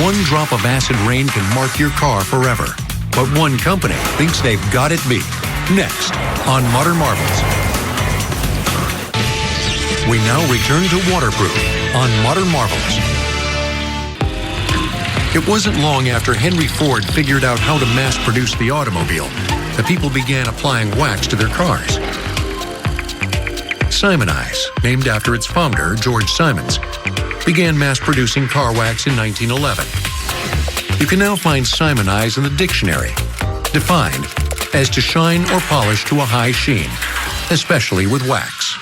one drop of acid rain can mark your car forever. But one company thinks they've got it beat. Next on Modern Marvels. We now return to waterproof on Modern Marvels. It wasn't long after Henry Ford figured out how to mass-produce the automobile that people began applying wax to their cars. Simoniz, named after its founder, George Simons, began mass-producing car wax in 1911. You can now find Simoniz in the dictionary, defined as to shine or polish to a high sheen, especially with wax.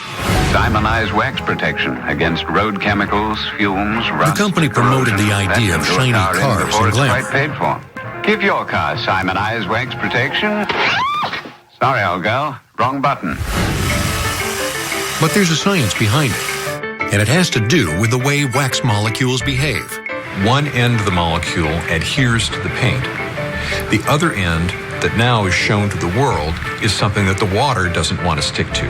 Simoniz wax protection against road chemicals, fumes, rust. The company promoted the idea of shiny cars and glamour. Paid for. Give your car Simoniz wax protection. Sorry, old girl, wrong button. But there's a science behind it, and it has to do with the way wax molecules behave. One end of the molecule adheres to the paint. The other end that now is shown to the world is something that the water doesn't want to stick to.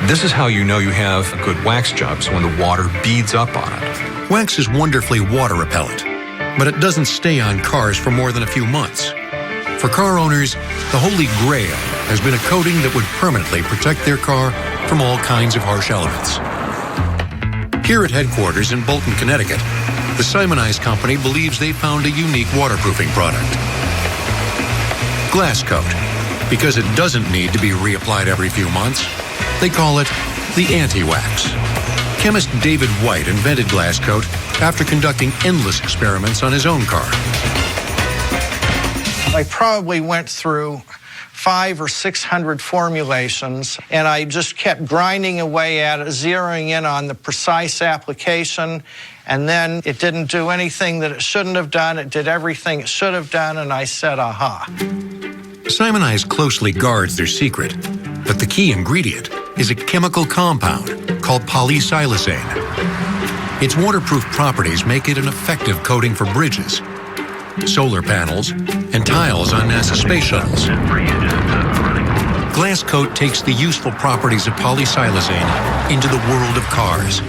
This is how you know you have a good wax job, so when the water beads up on it. Wax is wonderfully water repellent, but it doesn't stay on cars for more than a few months. For car owners, the holy grail has been a coating that would permanently protect their car from all kinds of harsh elements. Here at headquarters in Bolton, Connecticut, the Simoniz company believes they found a unique waterproofing product. Glasscoat, because it doesn't need to be reapplied every few months. They call it the anti-wax. Chemist David White invented Glasscoat after conducting endless experiments on his own car. I probably went through 500 or 600 formulations, and I just kept grinding away at it, zeroing in on the precise application, and then it didn't do anything that it shouldn't have done. It did everything it should have done, and I said, aha. Simoniz closely guards their secret, but the key ingredient is a chemical compound called polysiloxane. Its waterproof properties make it an effective coating for bridges, solar panels, and tiles on NASA space shuttles. Glasscoat takes the useful properties of polysiloxane into the world of cars.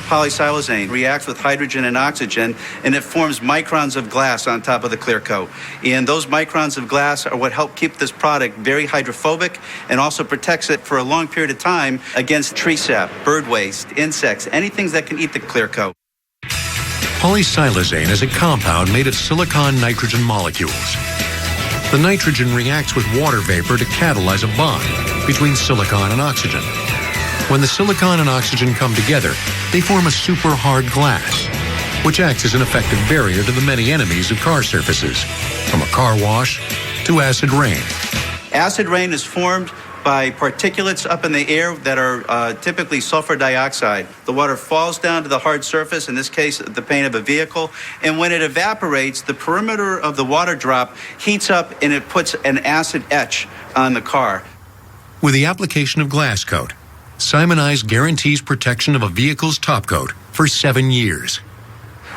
Polysiloxane reacts with hydrogen and oxygen, and it forms microns of glass on top of the clear coat. And those microns of glass are what help keep this product very hydrophobic and also protects it for a long period of time against tree sap, bird waste, insects, anything that can eat the clear coat. Polysiloxane is a compound made of silicon-nitrogen molecules. The nitrogen reacts with water vapor to catalyze a bond between silicon and oxygen. When the silicon and oxygen come together, they form a super hard glass, which acts as an effective barrier to the many enemies of car surfaces, from a car wash to acid rain. Acid rain is formed by particulates up in the air that are typically sulfur dioxide. The water falls down to the hard surface, in this case, the paint of a vehicle, and when it evaporates, the perimeter of the water drop heats up and it puts an acid etch on the car. With the application of Glasscoat, Simoniz guarantees protection of a vehicle's top coat for 7 years.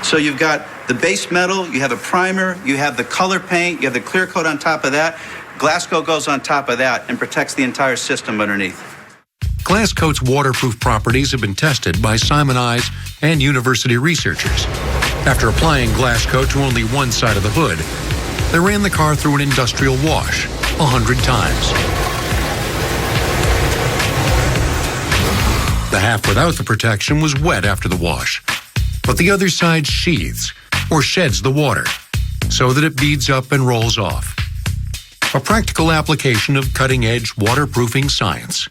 So you've got the base metal, you have a primer, you have the color paint, you have the clear coat on top of that. Glasscoat goes on top of that and protects the entire system underneath. Glasscoat's waterproof properties have been tested by Simoniz and university researchers. After applying Glasscoat to only one side of the hood, they ran the car through an industrial wash 100 times. The half without the protection was wet after the wash, but the other side sheathes or sheds the water so that it beads up and rolls off. A practical application of cutting-edge waterproofing science.